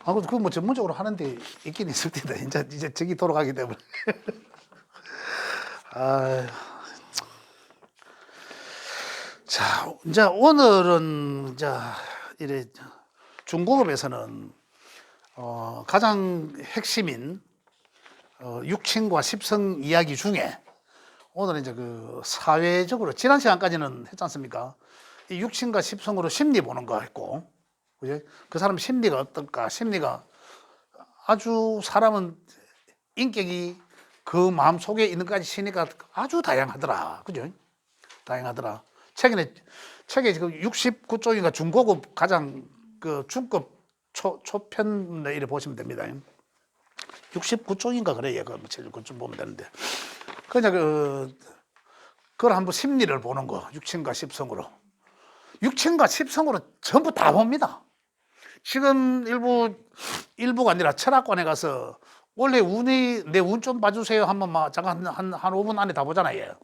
아, 그거 뭐 전문적으로 하는데 있긴 있을 텐데 이제 저기 돌아가기 때문에. 아, 자, 이제 오늘은 이제 이래 중고급에서는 가장 핵심인 육친과 십성 이야기 중에 오늘은 이제 그 사회적으로 지난 시간까지는 했지 않습니까? 이 육친과 십성으로 심리 보는 거 했고, 그죠? 그 사람 심리가 어떨까? 심리가 아주 사람은 인격이 그 마음 속에 있는 까지 심리가 아주 다양하더라, 그죠? 다양하더라. 책에 지금 69쪽인가 중고급 가장 그 중급 초편에 이래 보시면 됩니다. 69쪽인가 그래요. 그좀 보면 되는데. 그냥 그걸 한번 심리를 보는 거. 육친과 십성으로. 육친과 십성으로 전부 다 봅니다. 지금 일부가 아니라 철학관에 가서 원래 내 운 좀 봐주세요 하면 막 잠깐 한 5분 안에 다 보잖아요.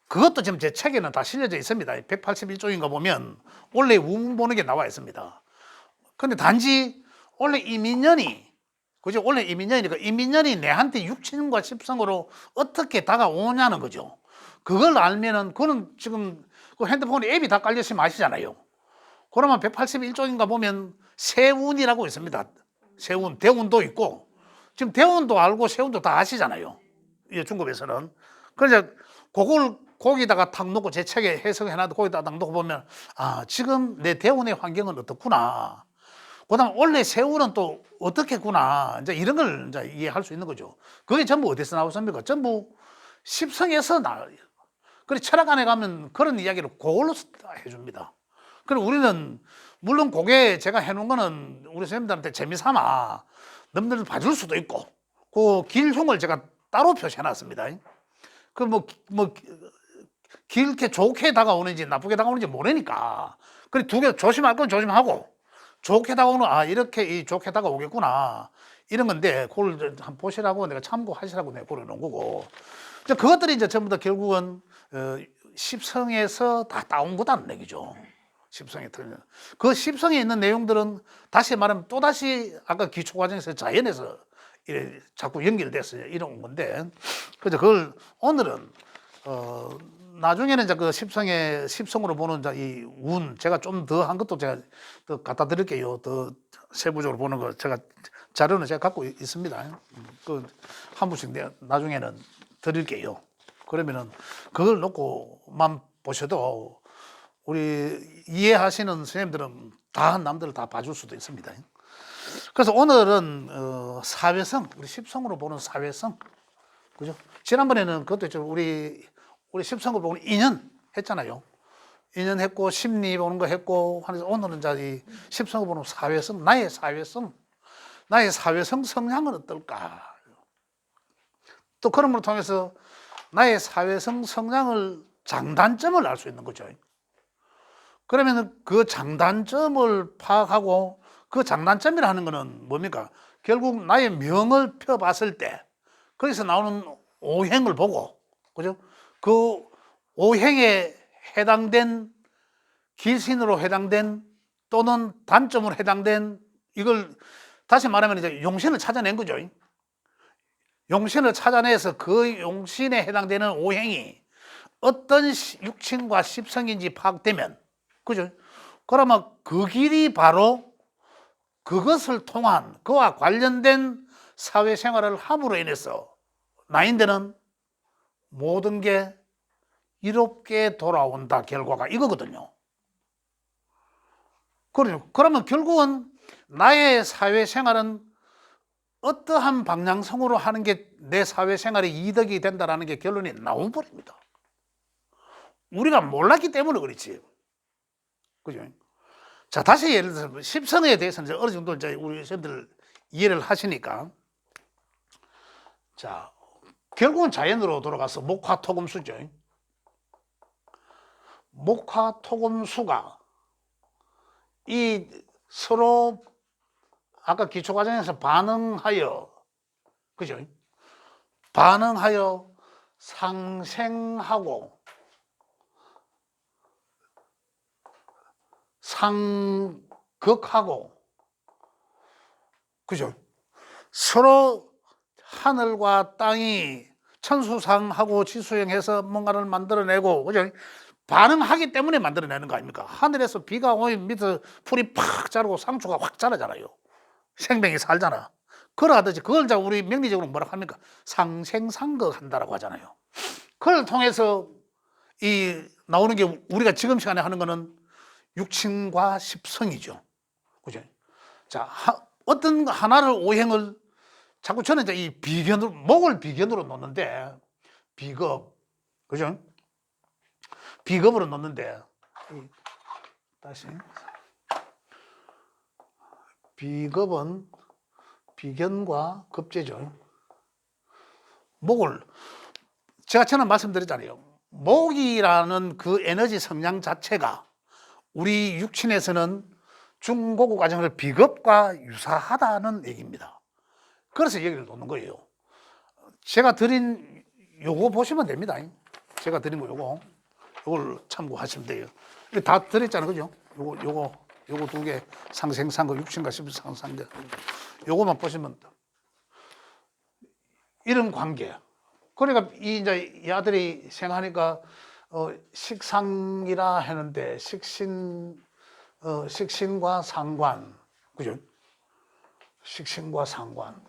그것도 지금 제 책에는 다 실려져 있습니다. 181쪽인가 보면 원래 운 보는 게 나와 있습니다. 근데 단지 원래 이민년이, 그죠? 원래 이민년이니까 이민년이 내한테 육친과 십성으로 어떻게 다가오냐는 거죠. 그걸 알면은, 그거는 지금 그 핸드폰에 앱이 다 깔려있으면 아시잖아요. 그러면 181쪽인가 보면 세운이라고 있습니다. 세운, 대운도 있고, 지금 대운도 알고 세운도 다 아시잖아요. 중급에서는. 그래서 그걸 거기다가 탁 놓고 제 책에 해석해놔도 거기다가 탁 놓고 보면, 아, 지금 내 대운의 환경은 어떻구나. 그 다음 원래 세운은 또 어떻겠구나. 이제 이런 걸 이제 이해할 수 있는 거죠. 그게 전부 어디서 나왔습니까? 전부 십성에서 나와요. 그래, 철학관에 가면 그런 이야기를 그걸로 해줍니다. 그리고 우리는, 물론 그게 제가 해놓은 거는 우리 선생님들한테 재미삼아 넘들 봐줄 수도 있고, 그 길흉을 제가 따로 표시해놨습니다. 길게 좋게 다가오는지 나쁘게 다가오는지 모르니까. 그래, 두 개 조심할 건 조심하고, 좋게 다가오는, 아, 이렇게 좋게 다가오겠구나. 이런 건데, 그걸 한번 보시라고 내가 참고하시라고 내가 그러는 거고. 그것들이 이제 전부 다 결국은, 십성에서 다 따온 거다는 얘기죠. 십성에 틀린. 그 십성에 있는 내용들은 다시 말하면 또다시 아까 기초 과정에서 자연에서 이래 자꾸 연결됐어요. 이런 건데. 그래서 그걸 오늘은, 나중에는 이제 그 십성으로 보는 이 운, 제가 좀 더 한 것도 제가 더 갖다 드릴게요. 더 세부적으로 보는 거 제가 자료는 제가 갖고 있습니다. 한 분씩 나중에는 드릴게요. 그러면은 그걸 놓고만 보셔도 우리 이해하시는 선생님들은 다 남들을 다 봐줄 수도 있습니다. 그래서 오늘은 사회성, 우리 십성으로 보는 사회성, 그죠? 지난번에는 그것도 있죠. 우리 십성으로 보는 인연 했잖아요. 인연 했고 심리 보는 거 했고, 오늘은 이 십성으로 보는 사회성, 나의 사회성 성향은 어떨까? 또 그런 걸 통해서 나의 사회성 성향을 장단점을 알 수 있는 거죠. 그러면 그 장단점을 파악하고, 그 장단점이라는 거는 뭡니까? 결국 나의 명을 펴봤을 때 거기서 나오는 오행을 보고, 그죠? 그 오행에 해당된, 기신으로 해당된 또는 단점으로 해당된, 이걸 다시 말하면 이제 용신을 찾아낸 거죠. 용신을 찾아내서 그 용신에 해당되는 오행이 어떤 육친과 십성인지 파악되면, 그죠? 그러면 그 길이 바로 그것을 통한, 그와 관련된 사회생활을 함으로 인해서 나인데는 모든 게 이롭게 돌아온다, 결과가 이거거든요. 그러면 결국은 나의 사회생활은 어떠한 방향성으로 하는 게 내 사회생활에 이득이 된다는 게 결론이 나와버립니다. 우리가 몰랐기 때문에 그렇지. 그죠? 자, 다시 예를 들어서 십성에 대해서는 어느 정도 이제 우리 선생님들 이해를 하시니까. 자, 결국은 자연으로 돌아가서 목화토금수죠. 목화토금수가 이 서로 아까 기초과정에서 반응하여, 그죠? 반응하여 상생하고 상극하고, 그죠? 서로 하늘과 땅이 천수상하고 지수형해서 뭔가를 만들어내고, 그죠? 반응하기 때문에 만들어내는 거 아닙니까? 하늘에서 비가 오면 밑에 풀이 팍 자라고 상추가 확 자라잖아요. 생명이 살잖아. 그러하듯이 그걸 우리 명리적으로 뭐라고 합니까? 상생상극 한다라고 하잖아요. 그걸 통해서 이 나오는 게 우리가 지금 시간에 하는 거는 육친과 십성이죠. 그죠? 자, 어떤 하나를 오행을 자꾸 저는 이제 이 비견으로, 목을 비견으로 놓는데, 비겁, 그죠? 비겁으로 놓는데, 다시. 비겁은 비견과 급제죠. 목을, 제가 전에 말씀드렸잖아요. 목이라는 그 에너지 성향 자체가 우리 육친에서는 중고구 과정을 비겁과 유사하다는 얘기입니다. 그래서 얘기를 놓는 거예요. 제가 드린 요거 보시면 됩니다. 제가 드린 거 요걸 참고하시면 돼요. 다 드렸잖아요. 그죠? 요거 두 개, 상생상거, 육신과 십상상거. 요거만 보시면 이런 관계. 그러니까 이 아들이 생각하니까 식상이라 하는데 식신과 상관, 그죠? 식신과 상관.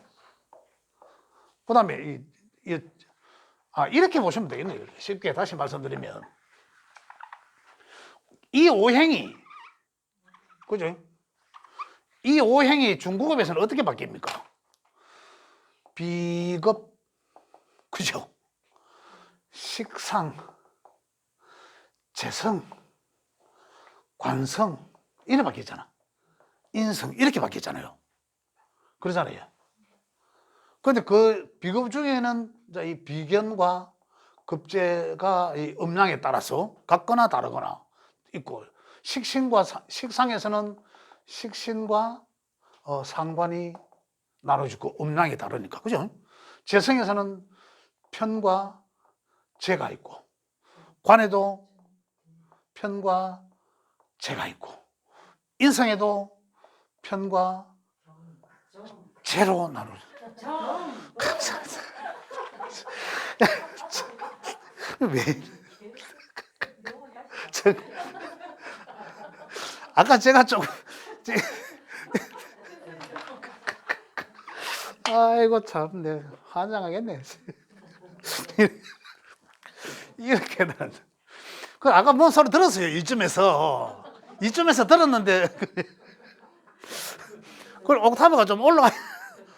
그다음에 이렇게 보시면 되겠네요. 쉽게 다시 말씀드리면 이 오행이, 그죠? 이 오행이 중국업에서는 어떻게 바뀝니까? 비겁, 그죠? 식상, 재성, 관성 이렇게 바뀌었잖아. 인성 이렇게 바뀌었잖아요. 그러잖아요. 그런데 그 비급 중에는 이 비견과 급제가 이 음양에 따라서 같거나 다르거나 있고, 식상에서는 식신과 상관이 나눠지고 음양이 다르니까, 그죠? 재성에서는 편과 재가 있고, 관에도 편과 재가 있고, 인성에도 편과 재로 나눠져. 감사합니다. 왜? 아까 제가 조금 아이고 참네, 환장하겠네. 이렇게는 그 아까 뭔 소리 들었어요. 이쯤에서 들었는데 그걸 옥타브가 좀 올라가,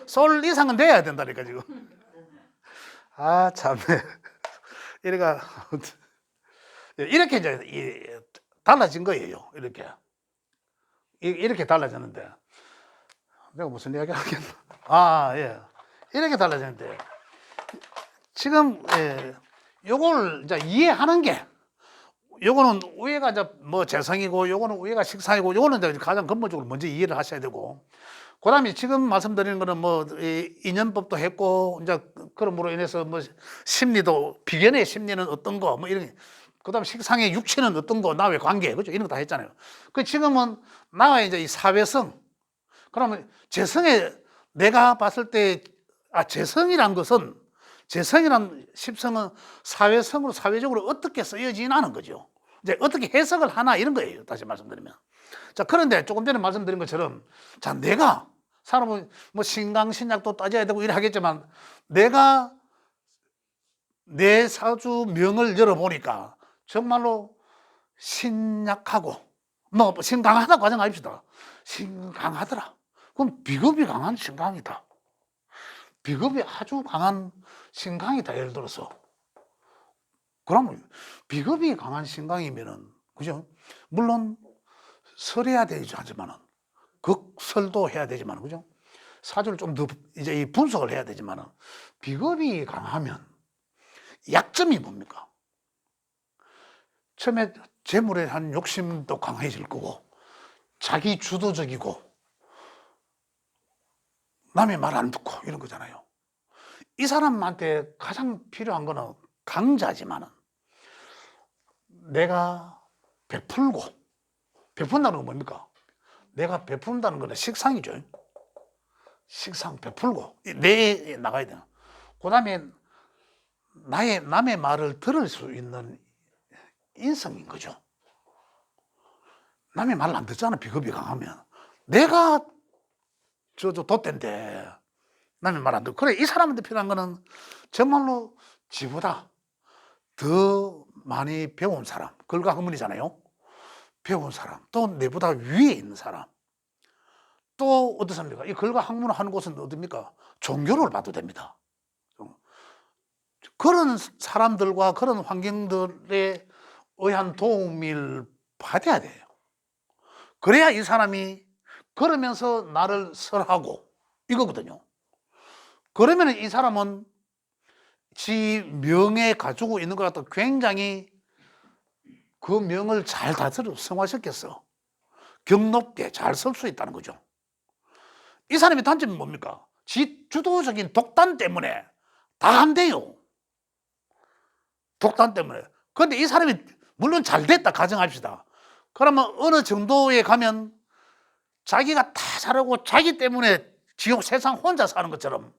솔 이상은 돼야 된다니까 지금. 아 참네. 이렇게 이제 달라진 거예요. 이렇게 달라졌는데 내가 무슨 이야기 하겠나? 예, 이렇게 달라졌는데 지금 요걸 이제 이해하는 게, 요거는 위에가 이제 뭐 재성이고, 요거는 위에가 식상이고, 요거는 이제 가장 근본적으로 먼저 이해를 하셔야 되고, 그다음에 지금 말씀드리는 거는 뭐 인연법도 했고, 이제 그럼으로 인해서 뭐 심리도, 비견의 심리는 어떤 거, 뭐 이런, 그다음 식상의 육체는 어떤 거, 나와의 관계, 그죠? 이런 거 다 했잖아요. 그 지금은 나와의 이제 이 사회성. 그러면 재성에 내가 봤을 때 재성이란 것은, 재성이란 십성은 사회성으로, 사회적으로 어떻게 쓰여지나는 거죠. 이제 어떻게 해석을 하나 이런 거예요. 다시 말씀드리면. 자, 그런데 조금 전에 말씀드린 것처럼, 자, 내가 사람은 뭐 신강신약도 따져야 되고 이래 하겠지만, 내가 내 사주명을 열어보니까 정말로 신약하고, 뭐 신강하다고 가정합시다. 신강하더라. 그럼 비겁이 강한 신강이다. 비겁이 아주 강한 신강이다. 예를 들어서. 그러면 비겁이 강한 신강이면은, 그죠? 물론 설해야 되죠. 하지만은 극설도 해야 되지만, 그죠? 사주를 좀 더 이제 이 분석을 해야 되지만은, 비겁이 강하면 약점이 뭡니까? 처음에 재물에 한 욕심도 강해질 거고, 자기 주도적이고, 남의 말 안 듣고 이런 거잖아요. 이 사람한테 가장 필요한 거는 강자지만은, 내가 베풀고 베푼다는 건 뭡니까? 내가 베푼다는 거는 식상이죠. 식상 베풀고 내 나가야 돼요. 그다음에 남의 말을 들을 수 있는 인성인 거죠. 남의 말을 안 듣잖아. 비겁이 강하면. 내가 저 돛대인데 남의 말 안 듣고. 그래, 이 사람한테 필요한 거는 정말로 지보다 더 많이 배운 사람, 글과 학문이잖아요. 배운 사람, 또 내보다 위에 있는 사람. 또 어떻습니까? 이 글과 학문을 하는 곳은 어딥니까? 종교를 봐도 됩니다. 그런 사람들과 그런 환경들에 의한 도움을 받아야 돼요. 그래야 이 사람이 그러면서 나를 설하고 이거거든요. 그러면 이 사람은 지 명에 가지고 있는 것 같아 굉장히 그 명을 잘 다스려 성화시켰어. 격높게 잘 쓸 수 있다는 거죠. 이 사람의 단점이 뭡니까? 지 주도적인 독단 때문에 다 안 돼요. 독단 때문에. 그런데 이 사람이 물론 잘 됐다 가정합시다. 그러면 어느 정도에 가면 자기가 다 잘하고 자기 때문에 지옥 세상 혼자 사는 것처럼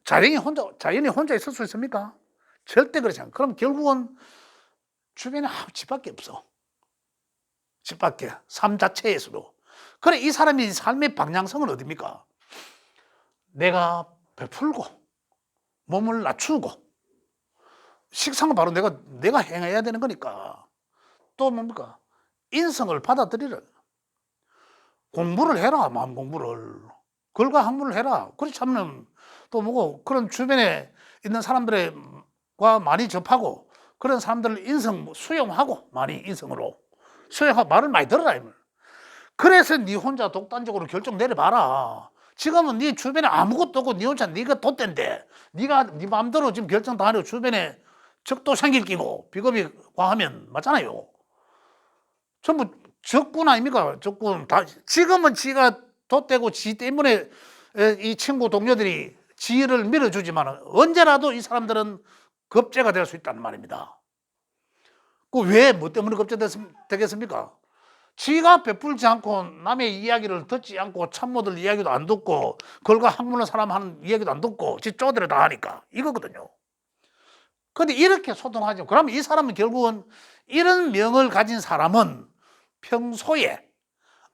자연이 혼자 있을 수 있습니까? 절대 그렇지 않아요. 그럼 결국은 주변에 아무 집밖에 없어. 집밖에. 삶 자체에서도. 그래, 이 사람이 삶의 방향성은 어디입니까? 내가 베풀고 몸을 낮추고 식상은 바로 내가 행해야 되는 거니까. 또 뭡니까? 인성을 받아들이라. 공부를 해라, 마음 공부를. 글과 학문을 해라. 그렇지 않으면 또 뭐고, 그런 주변에 있는 사람들과 많이 접하고, 그런 사람들을 인성 수용하고, 많이 인성으로. 수용하고 말을 많이 들어라. 그래서 네 혼자 독단적으로 결정 내려봐라. 지금은 네 주변에 아무것도 없고 네 혼자 네가 돛대인데 네가 네 마음대로 지금 결정 다 하려고 주변에 적도 생길 끼고 비겁이 과하면 맞잖아요. 전부 적군 아닙니까? 적군. 다 지금은 지가 돛대고 지 때문에 이 친구 동료들이 지를 밀어주지만 언제라도 이 사람들은 겁제가 될 수 있다는 말입니다. 그 왜 뭐 때문에 겁제되겠습니까? 지가 베풀지 않고 남의 이야기를 듣지 않고 참모들 이야기도 안 듣고 글과 학문의 사람 하는 이야기도 안 듣고 지 쪼들에 다 하니까 이거거든요. 근데 이렇게 소통하죠. 그러면 이 사람은 결국은 이런 명을 가진 사람은 평소에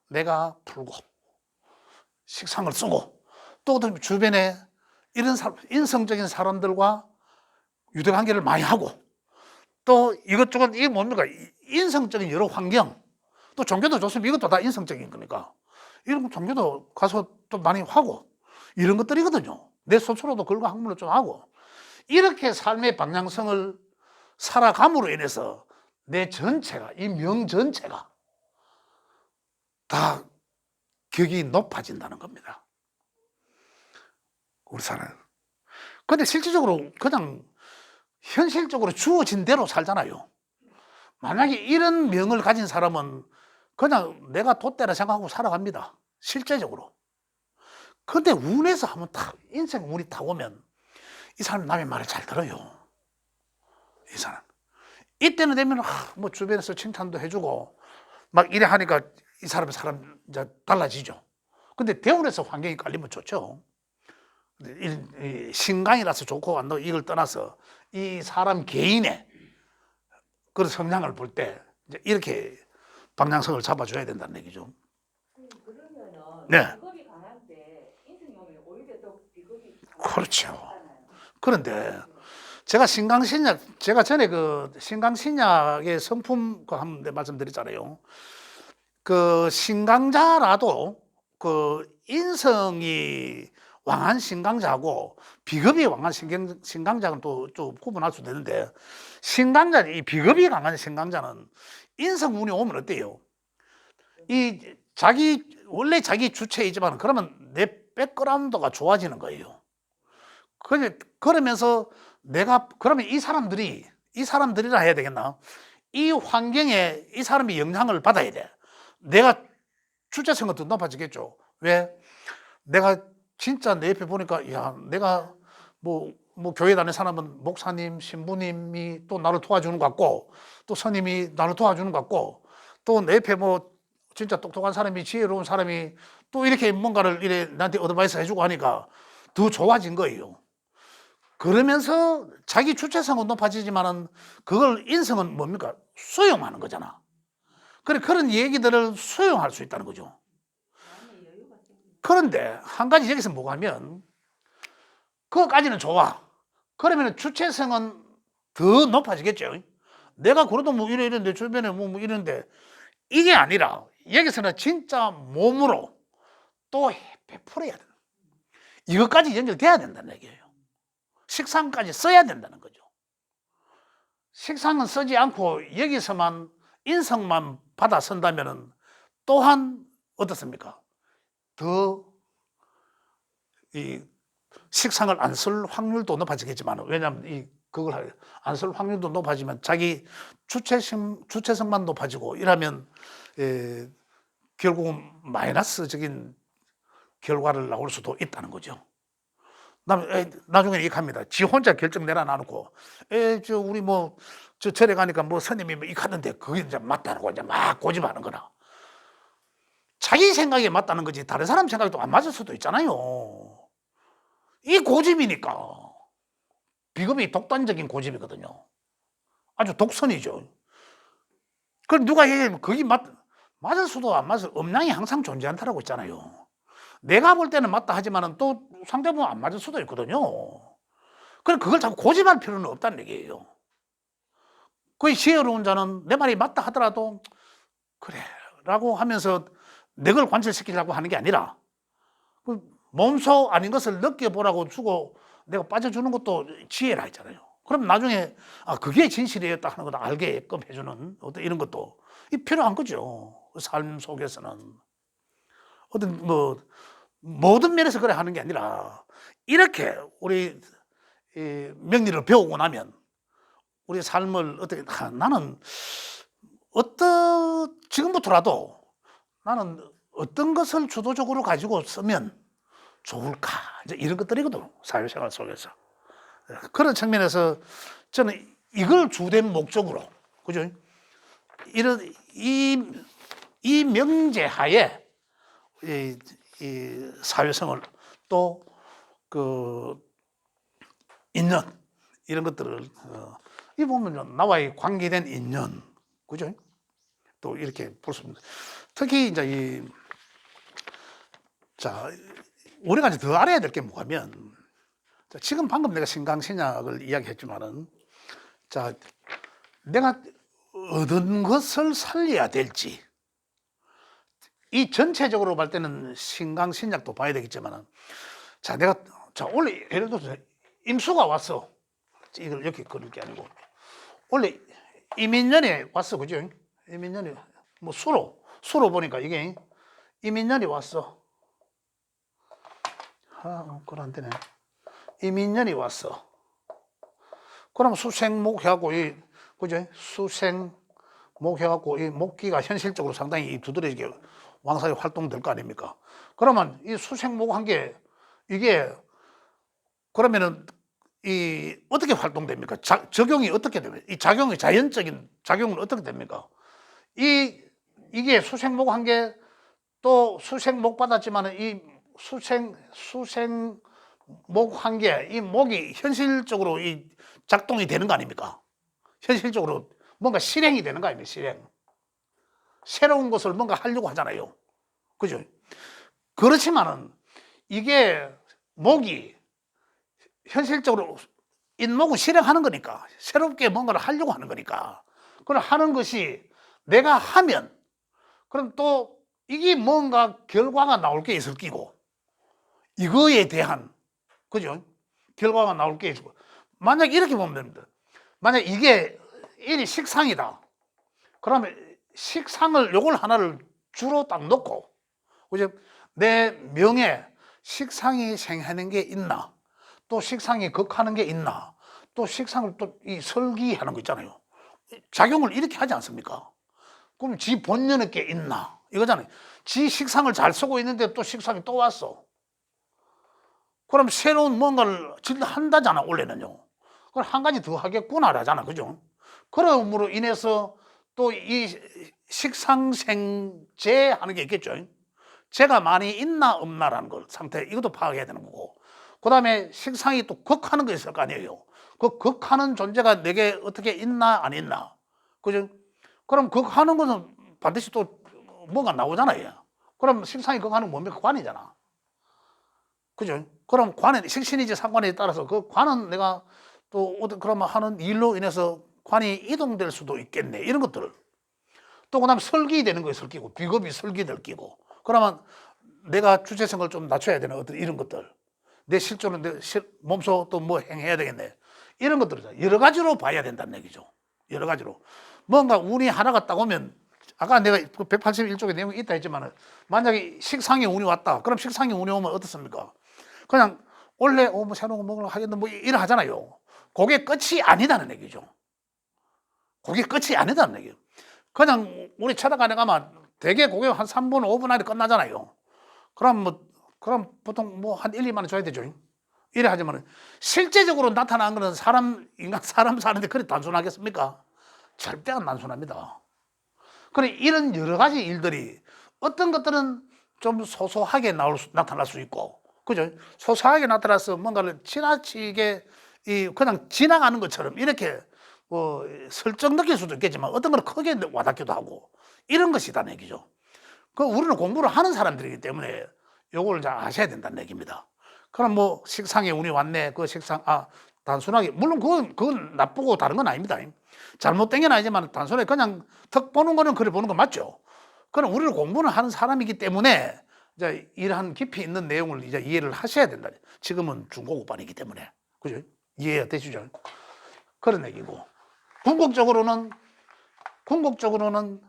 내가 풀고 식상을 쓰고 또 주변에 이런 인성적인 사람들과 유대관계를 많이 하고 또 이것저것 이게 뭡니까? 인성적인 여러 환경 또 종교도 좋습니다. 이것도 다 인성적인 거니까 이런 종교도 가서 또 많이 하고 이런 것들이거든요. 내 스스로도 글과 학문을 좀 하고 이렇게 삶의 방향성을 살아감으로 인해서 내 전체가 이 명 전체가 다 격이 높아진다는 겁니다. 우리 사람. 근데 실질적으로 그냥 현실적으로 주어진 대로 살잖아요. 만약에 이런 명을 가진 사람은 그냥 내가 돛대라 생각하고 살아갑니다. 실제적으로. 근데 운에서 한번 딱 인생 운이 딱 오면 이 사람이 남의 말을 잘 들어요. 이 사람. 이때는 되면 뭐 주변에서 칭찬도 해주고 막 이래 하니까 이 사람의 사람 이제 달라지죠. 근데 대운에서 환경이 깔리면 좋죠. 신강이라서 좋고 안 좋고 이걸 떠나서 이 사람 개인의 그런 성향을 볼 때 이렇게 방향성을 잡아줘야 된다는 얘기죠. 그러면은 네. 비겁이 강한데 인생이 오면 오히려 더 비겁이 그렇죠. 그런데 제가 제가 전에 그 신강신약의 성품 그 한번 말씀드렸잖아요. 그 신강자라도 그 인성이 왕한 신강자하고 비겁이 왕한 신강자는 또 좀 구분할 수도 있는데 이 비겁이 강한 신강자는 인성운이 오면 어때요? 이 원래 자기 주체이지만 그러면 내 백그라운드가 좋아지는 거예요. 그러면서 그러면 이 사람들이라 해야 되겠나? 이 환경에 이 사람이 영향을 받아야 돼. 내가 주체성은 더 높아지겠죠. 왜? 내가 진짜 내 옆에 보니까, 야, 내가 뭐 교회 다니는 사람은 목사님, 신부님이 또 나를 도와주는 것 같고, 또 스님이 나를 도와주는 것 같고, 또 내 옆에 뭐 진짜 똑똑한 사람이, 지혜로운 사람이 또 이렇게 뭔가를 이래 나한테 어드바이스 해주고 하니까 더 좋아진 거예요. 그러면서 자기 주체성은 높아지지만은 그걸 인성은 뭡니까? 수용하는 거잖아. 그런 얘기들을 수용할 수 있다는 거죠. 마음의 여유가 생기는. 그런데 한 가지 여기서 뭐가 하면 그거까지는 좋아. 그러면 주체성은 더 높아지겠죠. 내가 그래도 뭐 이래 내 주변에 뭐 이런데 이게 아니라 여기서는 진짜 몸으로 또 베풀어야 돼. 이것까지 연결돼야 된다는 얘기예요. 식상까지 써야 된다는 거죠. 식상은 쓰지 않고 여기서만 인성만 받아 쓴다면은 또한 어떻습니까? 더 이 식상을 안 쓸 확률도 높아지겠지만, 왜냐하면 이 그걸 안 쓸 확률도 높아지면 자기 주체성만 높아지고 이러면 결국은 마이너스적인 결과를 나올 수도 있다는 거죠. 나중에 이렇게 합니다. 지 혼자 결정 내려놔놓고, 우리 절에 가니까 스님이 이렇게 하는데 그게 이제 맞다고 이제 막 고집하는 거라. 자기 생각이 맞다는 거지 다른 사람 생각이 또 안 맞을 수도 있잖아요. 이 고집이니까. 비겁이 독단적인 고집이거든요. 아주 독선이죠. 그걸 누가 얘기하면 그게 맞을 수도 안 맞을, 음량이 항상 존재한다라고 있잖아요. 내가 볼 때는 맞다 하지만은 또 상대방은 안 맞을 수도 있거든요. 그럼 그걸 자꾸 고집할 필요는 없다는 얘기예요. 그 지혜로운 자는 내 말이 맞다 하더라도 그래 라고 하면서 내 걸 관철시키려고 하는 게 아니라 몸소 아닌 것을 느껴보라고 주고 내가 빠져주는 것도 지혜라 했잖아요. 그럼 나중에 그게 진실이었다 하는 거다 알게끔 해주는 어떤 이런 것도 필요한 거죠. 삶 속에서는 어떤 모든 면에서 그래 하는 게 아니라 이렇게 우리 명리를 배우고 나면 우리 삶을 어떻게 나는 지금부터라도 나는 어떤 것을 주도적으로 가지고 쓰면 좋을까 이제 이런 것들이거든 사회생활 속에서. 그런 측면에서 저는 이걸 주된 목적으로 그죠? 이런 이 명제하에 이 사회생활 또 그 인연 이런 것들을 이 보면 나와의 관계된 인연 그죠? 또 이렇게 볼 수 있습니다. 특히 이제 우리가 이제 더 알아야 될 게 뭐냐면 지금 방금 내가 신강신약을 이야기했지만은 내가 얻은 것을 살려야 될지 이 전체적으로 볼 때는 신강신약도 봐야 되겠지만은 내가 원래 예를 들어서 임수가 왔어. 이걸 이렇게 그릴 게 아니고 원래 이민년에 왔어 그죠? 이민년이 수로 보니까 이게 이민년이 왔어. 그건 안 되네. 이민년이 왔어. 그럼 수생목 해갖고 그죠? 수생목 해갖고 이 목기가 현실적으로 상당히 두드러지게 왕성히 활동될 거 아닙니까? 그러면 이 수생목 한 게 이게 그러면은 어떻게 활동됩니까? 적용이 어떻게 됩니까? 이 작용이 자연적인 작용은 어떻게 됩니까? 이게 수생목 한 게 또 수생목 받았지만은 이 수생목 한 게 이 목이 현실적으로 이 작동이 되는 거 아닙니까? 현실적으로 뭔가 실행이 되는 거 아닙니까? 실행. 새로운 것을 뭔가 하려고 하잖아요. 그죠? 그렇지만은 이게 목이 현실적으로 인목은 실행하는 거니까 새롭게 뭔가를 하려고 하는 거니까 그걸 하는 것이 내가 하면 그럼 또 이게 뭔가 결과가 나올 게 있을 끼고 이거에 대한 그죠? 결과가 나올 게 있고 만약 이렇게 보면 됩니다. 만약 이게 일이 식상이다. 그러면 식상을 요걸 하나를 주로 딱 놓고 그죠? 내 명에 식상이 생하는 게 있나? 또 식상이 극하는 게 있나? 또 식상을 또 이 설기하는 거 있잖아요. 작용을 이렇게 하지 않습니까? 그럼 지 본연의 게 있나? 이거잖아요. 지 식상을 잘 쓰고 있는데 또 식상이 또 왔어. 그럼 새로운 뭔가를 한다잖아, 원래는요. 그걸 한 가지 더 하겠구나라잖아, 그죠? 그러므로 인해서 또 이 식상생재 하는 게 있겠죠. 재가 많이 있나 없나라는 걸 상태, 이것도 파악해야 되는 거고, 그 다음에 식상이 또 극하는 게 있을 거 아니에요. 그 극하는 존재가 내게 어떻게 있나 안 있나, 그죠? 그럼 극하는 것은 반드시 또 뭐가 나오잖아요. 그럼 식상이 극하는 건 뭡니까? 관이잖아. 그죠? 그럼 관은 식신이지 상관에 따라서 그 관은 내가 또 그러면 하는 일로 인해서 관이 이동될 수도 있겠네, 이런 것들을. 또 그다음에 설기되는 거에 설기고, 비겁이 설기될 끼고, 그러면 내가 주체성을 좀 낮춰야 되는 어떤 이런 것들, 내 실존은 내 몸소 또 뭐 행해야 되겠네, 이런 것들을 여러 가지로 봐야 된다는 얘기죠. 여러 가지로 뭔가 운이 하나가 딱 오면, 아까 내가 181쪽에 내용이 있다 했지만, 만약에 식상에 운이 왔다, 그럼 식상에 운이 오면 어떻습니까? 그냥 원래 뭐 새로운 거 먹으려고 하겠는데 뭐 이래 하잖아요. 그게 끝이 아니다는 얘기죠. 그게 끝이 아니다는 얘기예요. 그냥 우리 찾아가는 가면 대개 그게 한 3분, 5분 안에 끝나잖아요. 그럼 보통 뭐 한 1, 2만 원 줘야 되죠. 이래 하지만 실제적으로 나타난 거는 인간 사람 사는데 그리 단순하겠습니까? 절대 안 단순합니다. 그래, 이런 여러 가지 일들이 어떤 것들은 좀 소소하게 나타날 수 있고, 그죠? 소소하게 나타나서 뭔가를 지나치게 그냥 지나가는 것처럼 이렇게 뭐 슬쩍 느낄 수도 있겠지만, 어떤 건 크게 와닿기도 하고, 이런 것이다는 얘기죠. 그 우리는 공부를 하는 사람들이기 때문에 요걸 잘 아셔야 된다는 얘기입니다. 그럼 뭐 식상에 운이 왔네, 그 식상, 단순하게, 물론 그건 나쁘고 다른 건 아닙니다. 잘못된 건 아니지만 단순하게 그냥 턱 보는 거는 그래 보는 건 맞죠. 그럼 우리를 공부를 하는 사람이기 때문에 이제 이러한 깊이 있는 내용을 이제 이해를 하셔야 된다. 지금은 중고급반이기 때문에, 그죠? 이해가 되시죠? 그런 얘기고, 궁극적으로는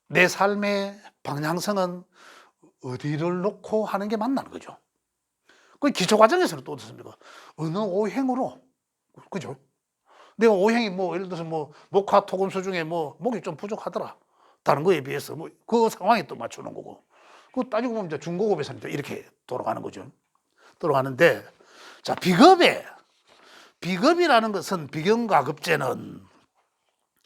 내 삶의 방향성은 어디를 놓고 하는 게 맞나는 거죠. 그 기초 과정에서는 또 어떻습니까? 어느 오행으로, 그죠? 내가 오행이 뭐 예를 들어서 뭐 목화 토금수 중에 뭐 목이 좀 부족하더라, 다른 거에 비해서 뭐 그 상황에 또 맞추는 거고, 그 따지고 보면 이제 중고급에서는 이렇게 돌아가는 거죠. 돌아가는데, 자, 비겁이라는 것은, 비견과급제는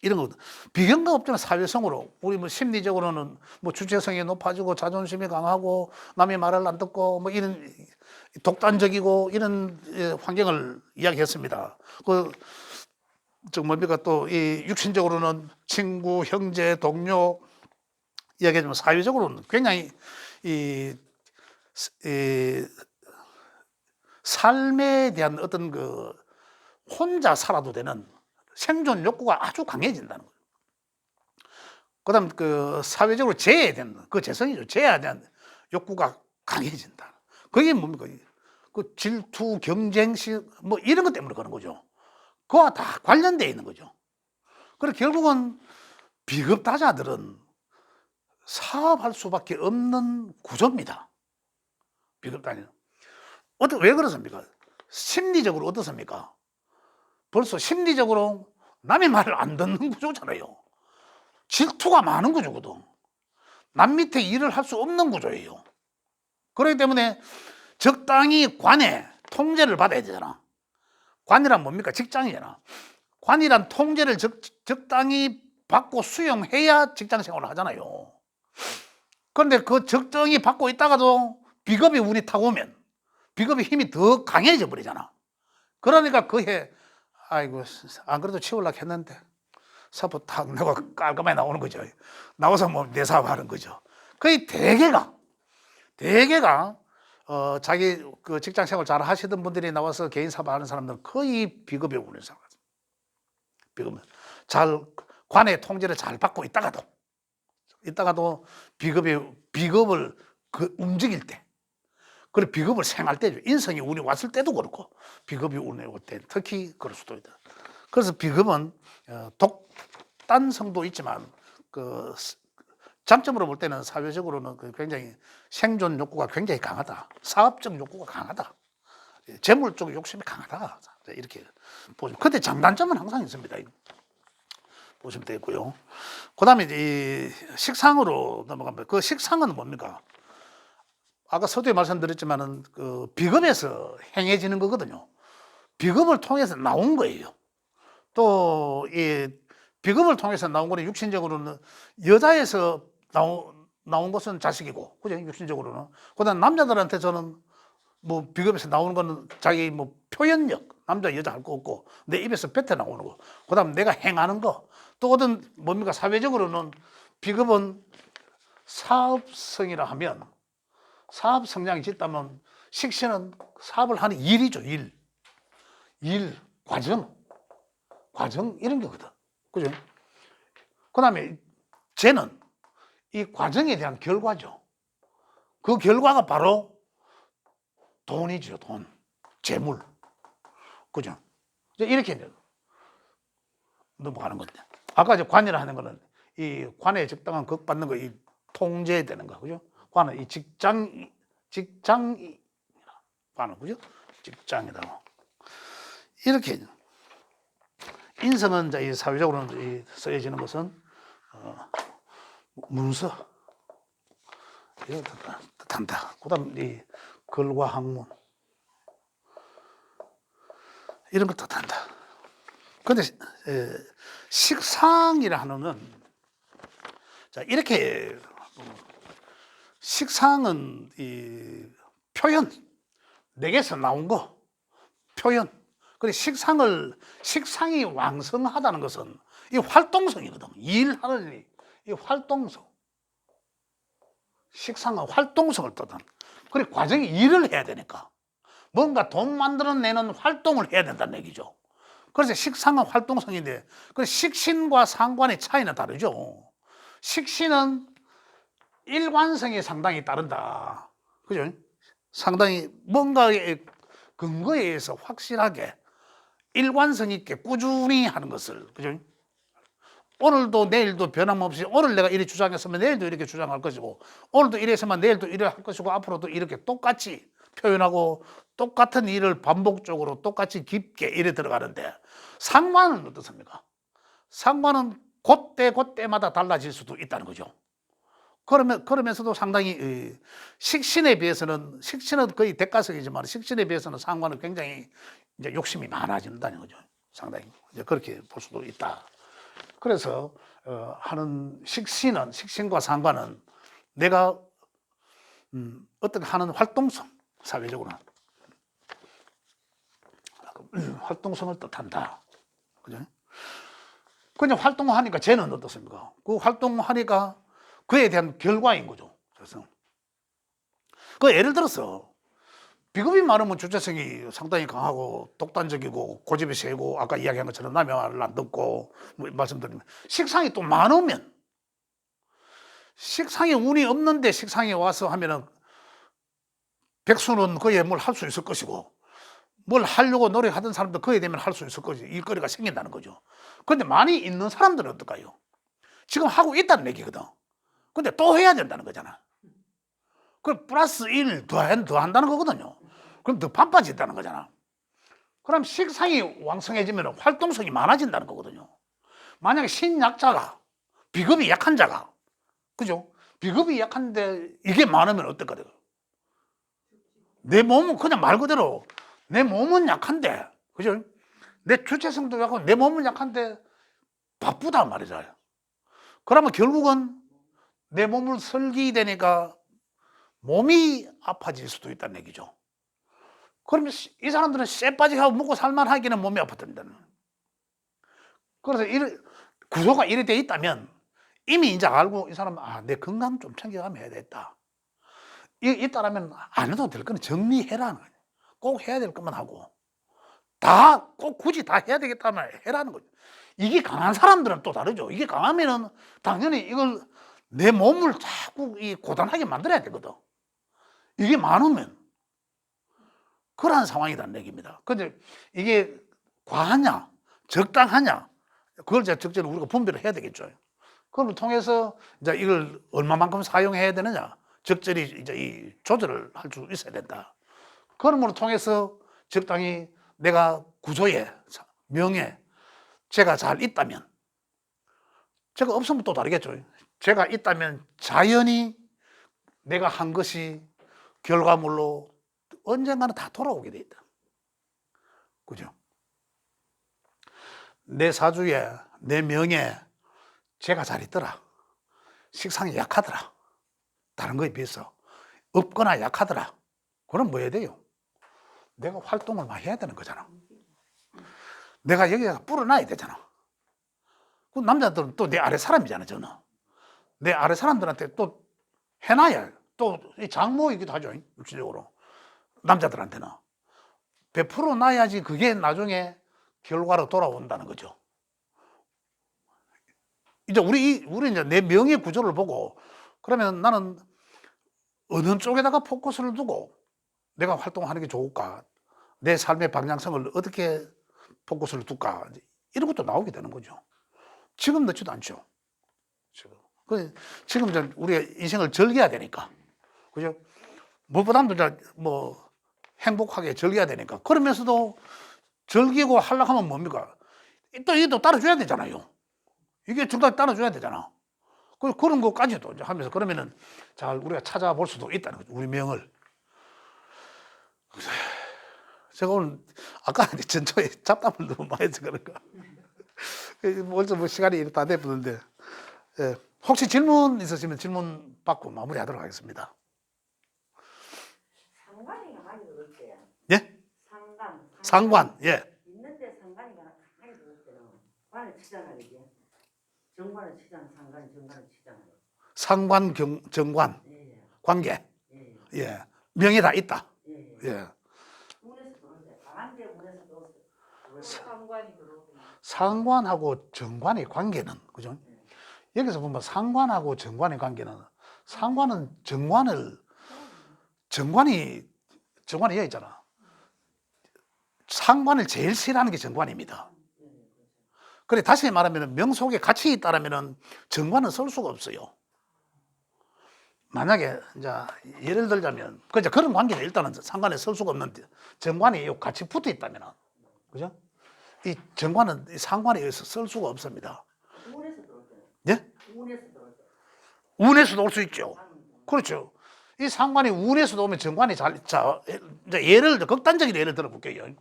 이런 거거든. 비견과급제는 사회성으로, 우리 뭐 심리적으로는 뭐 주체성이 높아지고 자존심이 강하고 남의 말을 안 듣고 뭐 이런 독단적이고 이런 환경을 이야기했습니다. 뭡니까, 또 이 육신적으로는 친구, 형제, 동료 이야기하지만, 사회적으로는 굉장히 이 삶에 대한 어떤 그 혼자 살아도 되는 생존 욕구가 아주 강해진다는 거예요. 그다음 그 사회적으로 재해에 대한 그 재성이죠. 재해에 대한 욕구가 강해진다. 그게 뭡니까? 그 질투, 경쟁심 뭐 이런 것 때문에 그런 거죠. 그와 다 관련되어 있는 거죠. 그래서 결국은 비겁다자들은 사업할 수밖에 없는 구조입니다. 비겁다자는. 왜 그렇습니까? 심리적으로 어떻습니까? 벌써 심리적으로 남의 말을 안 듣는 구조잖아요. 질투가 많은 구조거든. 남 밑에 일을 할 수 없는 구조예요. 그렇기 때문에 적당히 관의 통제를 받아야 되잖아. 관이란 뭡니까? 직장이잖아. 관이란 통제를 적당히 받고 수용해야 직장 생활을 하잖아요. 그런데 그 적당히 받고 있다가도 비겁이 운이 타고 오면 비겁의 힘이 더 강해져 버리잖아. 그러니까 그해 아이고 안 그래도 치우려고 했는데 사포 탁 내가 깔끔하게 나오는 거죠. 나와서 뭐 내 사업하는 거죠. 거의 대개가 자기 그 직장 생활 잘 하시던 분들이 나와서 개인 사업하는 사람들은 거의 비겁에 오는 사람. 비겁 관의 통제를 잘 받고 있다가도 비겁을 움직일 때, 그리고 비겁을 생할 때죠. 인성이 운이 왔을 때도 그렇고 비겁이 운이 올 때 특히 그럴 수도 있다. 그래서 비겁은 독단성도 있지만 그 장점으로 볼 때는 사회적으로는 굉장히 생존 욕구가 굉장히 강하다. 사업적 욕구가 강하다. 재물 쪽 욕심이 강하다. 이렇게 보시면. 근데 장단점은 항상 있습니다. 보시면 되고요. 그 다음에 이 식상으로 넘어가면, 그 식상은 뭡니까? 아까 서두에 말씀드렸지만은 그 비겁에서 행해지는 거거든요. 비겁을 통해서 나온 거예요. 또 이 비급을 통해서 나온 거는 육신적으로는 여자에서 나온 것은 자식이고, 그죠? 육신적으로는. 그다음 남자들한테서는 뭐 비급에서 나오는 거는 자기 뭐 표현력, 남자 여자 할 거 없고 내 입에서 뱉어 나오는 거. 그다음 내가 행하는 거. 또 어떤 뭡니까 사회적으로는 비급은 사업성이라 하면 사업 성장이 짙다면 식신은 사업을 하는 일이죠. 일, 과정 이런 거거든. 그죠? 그다음에 재는 이 과정에 대한 결과죠. 그 결과가 바로 돈이죠. 돈, 재물. 그죠? 이제 이렇게 넘어가는 건데. 아까 이제 관이라 하는 거는 이 관에 적당한 것 받는 거, 이 통제되는 거, 그죠? 관은 이 직장, 관은 그죠? 직장이다. 이렇게 인성은 이제 이 사회적으로 쓰여지는 것은 문서 이거 뜻한다. 그다음 이 글과 학문 이런 걸 뜻한다. 그런데 식상이라 하는 자 이렇게 식상은 이 표현 내게서 나온 거 표현. 그래 식상이 왕성하다는 것은 이 활동성이거든. 일하는 이 활동성. 식상은 활동성을 뜻한. 그래 과정이 일을 해야 되니까 뭔가 돈 만들어내는 활동을 해야 된다는 얘기죠. 그래서 식상은 활동성인데, 그 식신과 상관의 차이는 다르죠. 식신은 일관성이 상당히 따른다. 그죠? 상당히 뭔가의 근거에 의해서 확실하게 일관성 있게 꾸준히 하는 것을, 그죠? 오늘도 내일도 변함없이 오늘 내가 이렇게 주장했으면 내일도 이렇게 주장할 것이고, 오늘도 이랬으면 내일도 이래 할 것이고, 앞으로도 이렇게 똑같이 표현하고 똑같은 일을 반복적으로 똑같이 깊게 이래 들어가는데, 상관은 어떻습니까? 상관은 그때마다 달라질 수도 있다는 거죠. 그러면서도 상당히 식신에 비해서는 거의 대가성이지만 식신에 비해서는 상관은 굉장히 이제 욕심이 많아진다는 거죠. 상당히 이제 그렇게 볼 수도 있다. 그래서 하는 식신과 상관은 내가 어떻게 하는 활동성, 사회적으로는 활동성을 뜻한다. 그죠? 그냥 활동하니까 쟤는 어떻습니까? 그 활동하니까 그에 대한 결과인 거죠. 그래서 예를 들어서 비급이 많으면 주체성이 상당히 강하고 독단적이고 고집이 세고 아까 이야기한 것처럼 남의 말을 안 듣고 뭐 말씀드리면, 식상이 또 많으면 식상에 운이 없는데 식상에 와서 하면은 백수는 그에 뭘 할 수 있을 것이고 뭘 하려고 노력하던 사람도 그에 되면 할 수 있을 것이고 일거리가 생긴다는 거죠. 그런데 많이 있는 사람들은 어떨까요? 지금 하고 있다는 얘기거든. 근데 또 해야 된다는 거잖아. 그럼 플러스 1 더한다는 거거든요. 그럼 더 바빠진다는 거잖아. 그럼 식상이 왕성해지면 활동성이 많아진다는 거거든요. 만약에 신약자가, 비급이 약한 자가, 그죠? 비급이 약한데 이게 많으면 어떨 거예요? 내 몸은 그냥 말 그대로 내 몸은 약한데, 그죠? 내 주체성도 약하고 내 몸은 약한데 바쁘단 말이잖아요. 그러면 결국은 내 몸을 설기되니까 몸이 아파질 수도 있다는 얘기죠. 그러면 이 사람들은 쎄빠지게 하고 먹고 살만하기는 몸이 아팠답니다. 그래서 구조가 이래 돼 있다면 이미 이제 알고 이 사람은 내 건강 좀 챙겨가면 해야 되겠다. 있다라면 안 해도 될 거는 정리해라는 거예요. 꼭 해야 될 것만 하고 꼭 굳이 다 해야 되겠다면 해라는 거죠. 이게 강한 사람들은 또 다르죠. 이게 강하면은 당연히 이걸 내 몸을 자꾸 고단하게 만들어야 되거든. 이게 많으면 그러한 상황이라는 얘기입니다. 근데 이게 과하냐, 적당하냐, 그걸 이제 적절히 우리가 분별을 해야 되겠죠. 그걸 통해서 이제 이걸 얼마만큼 사용해야 되느냐, 적절히 이제 이 조절을 할 수 있어야 된다. 그런 걸 통해서 적당히 내가 구조에, 명예, 제가 잘 있다면, 제가 없으면 또 다르겠죠. 제가 있다면 자연히 내가 한 것이 결과물로 언젠가는 다 돌아오게 돼 있다. 그죠? 내 사주에 내 명예, 죄가 잘 있더라. 식상이 약하더라. 다른 거에 비해서 없거나 약하더라. 그럼 뭐 해야 돼요? 내가 활동을 많이 해야 되는 거잖아. 내가 여기서 뿌려놔야 되잖아. 그 남자들은 또 내 아래 사람이잖아, 저는. 내 아래 사람들한테 또 해놔야 또 장모이기도 하죠, 육체적으로. 남자들한테는. 베풀어 놔야지 그게 나중에 결과로 돌아온다는 거죠. 이제 우리 이제 내 명예 구조를 보고 그러면 나는 어느 쪽에다가 포커스를 두고 내가 활동하는 게 좋을까? 내 삶의 방향성을 어떻게 포커스를 둘까? 이런 것도 나오게 되는 거죠. 지금 넣지도 않죠. 지금 이제 우리가 인생을 즐겨야 되니까. 그죠? 무엇보다도 이제 뭐 행복하게 즐겨야 되니까. 그러면서도 즐기고 하려고 하면 뭡니까? 또 이게 또 따라줘야 되잖아요. 이게 중간에 따라줘야 되잖아. 그런 것까지도 이제 하면서 그러면은 잘 우리가 찾아볼 수도 있다는 거죠. 우리 명을. 제가 오늘 아까 전초에 잡담을 너무 많이 해서 그런가. 벌써 뭐 시간이 다 됐는데 예. 혹시 질문 있으시면 질문 받고 마무리하도록 하겠습니다. 상관이가 많이 들었대요. 예? 상관. 예. 있는데 상관이가 많이 들었대요. 관을 치잖아요, 이게. 정관을 치잖아, 상관이 정관을 치잖아요. 상관, 정관, 예, 관계. 예, 예. 명예 다 있다. 예. 예. 문에서 들어오는데 강한데 문에서 들어왔어요. 상관이 들어오고. 상관하고 정관의 관계는 그죠? 여기서 보면 상관하고 정관의 관계는 상관은 정관이 여기 있잖아. 상관을 제일 싫어하는 게 정관입니다. 그래 다시 말하면 명 속에 가치 있다라면 정관은 쓸 수가 없어요. 만약에 이제 예를 들자면 그런 관계는 일단은 상관에 쓸 수가 없는데 정관이 같이 붙어 있다면 그죠? 이 정관은 이 상관에 의해서 쓸 수가 없습니다. 운에서 들어올 때요. 예? 운에서 들어올 때. 운에서도 올 수 있죠. 그렇죠. 이 상관이 운에서도 오면 정관이 자, 이제 극단적인 예를 들어볼게요.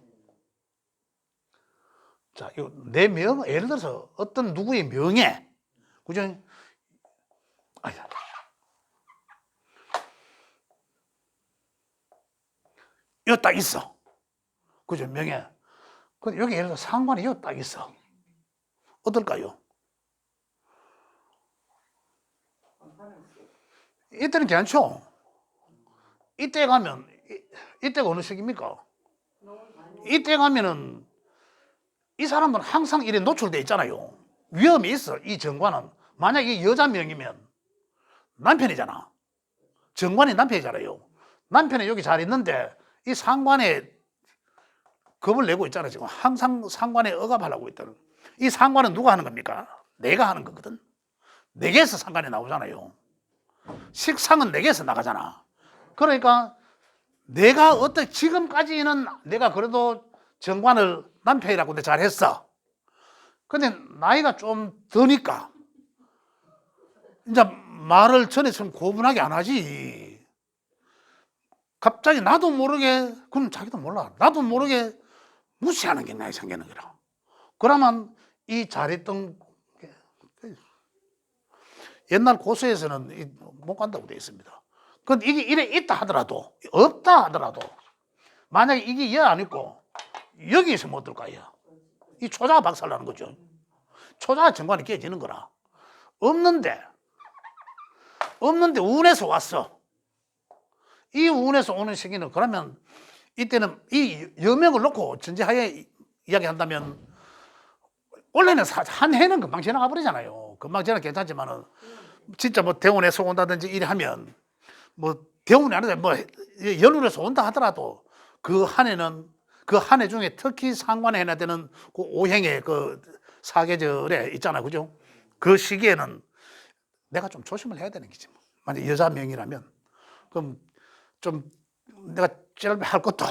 자, 내 명, 예를 들어서 어떤 누구의 명예, 그죠? 아니다. 이거 딱 있어. 그죠? 명예. 근데 여기 예를 들어 상관이 이거 딱 있어. 어떨까요? 이때는 괜찮죠? 이때 가면, 이때가 어느 시기입니까? 이때 가면은 이 사람은 항상 이래 노출돼 있잖아요. 위험이 있어, 이 정관은. 만약에 여자 명이면 남편이잖아. 정관이 남편이잖아요. 남편이 여기 잘 있는데 이 상관에 겁을 내고 있잖아, 지금. 항상 상관에 억압하려고 있다는. 이 상관은 누가 하는 겁니까? 내가 하는 거거든. 내게서 상관이 나오잖아요. 식상은 내게서 나가잖아. 그러니까 내가 지금까지는 내가 그래도 정관을 남편이라고 잘했어. 근데 나이가 좀 드니까 이제 말을 전에처럼 고분하게 안 하지. 갑자기 나도 모르게, 그럼 자기도 몰라. 나도 모르게 무시하는 게 나이 생기는 거라. 그러면 이 잘했던 옛날 고서에서는 못 간다고 되어 있습니다. 근데 이게 이래 있다 하더라도, 없다 하더라도, 만약에 이게 여 안 있고, 여기에서 못 들 거야. 이 초자가 박살나는 거죠. 초자가 정관이 깨지는 거라. 없는데 운에서 왔어. 이 운에서 오는 시기는 그러면 이때는 이 여명을 놓고 전제하에 이야기한다면 원래는 한 해는 금방 지나가 버리잖아요. 금방 지나가 괜찮지만은 진짜 뭐 대운에서 온다든지 이래 하면 뭐 대운이 아니라 뭐 연운에서 온다 하더라도 그 한 해는 그 한 해 중에 특히 상관에 해야 되는 그 오행의 그 사계절에 있잖아요. 그죠? 그 시기에는 내가 좀 조심을 해야 되는 거지. 만약 여자 명이라면 그럼 좀 내가 할 것도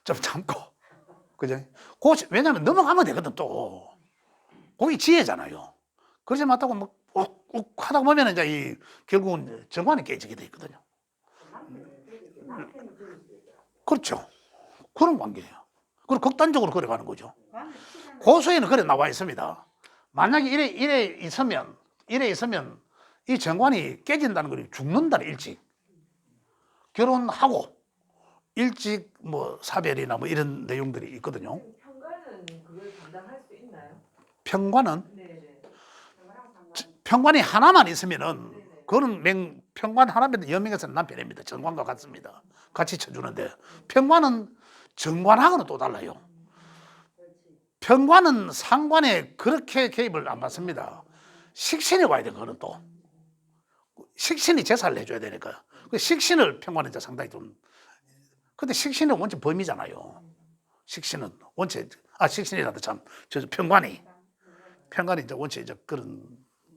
좀 참고, 그죠? 왜냐하면 넘어가면 되거든 또. 그게 지혜잖아요. 그러지 못하고 막 욱욱 하다 보면 이제 결국은 정관이 깨지게 돼 있거든요. 그렇죠. 그런 관계예요. 그리고 극단적으로 그래 가는 거죠. 고소에는 그래 나와 있습니다. 만약에 이래 있으면 이 정관이 깨진다는 거니 죽는다 일찍. 결혼하고 일찍 뭐 사별이나 뭐 이런 내용들이 있거든요. 평가는 그걸 감당할 수 있나요? 평관은 네네. 평관이 하나만 있으면은 네네. 그거는 평관 하나면 연명에서는 남편입니다. 정관과 같습니다. 같이 쳐주는데 평관은 정관하고는 또 달라요. 평관은 상관에 그렇게 개입을 안 받습니다. 식신이 와야 돼. 그거는 또 식신이 제사를 해줘야 되니까 그 식신을 평관은 이제 상당히 좀. 근데 식신은 원체 범이잖아요. 식신은 원체 식신이라도 참 저 평관이 이제 원체 이제 그런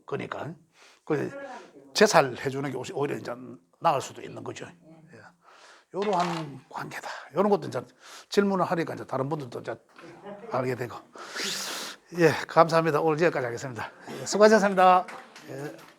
거니까 그 제사를 해주는 게 오히려 이제 나을 수도 있는 거죠. 예. 이러한 관계다. 이런 것도 이제 질문을 하니까 이제 다른 분들도 이제 알게 되고. 예, 감사합니다. 오늘 여기까지 하겠습니다. 예, 수고하셨습니다. 예.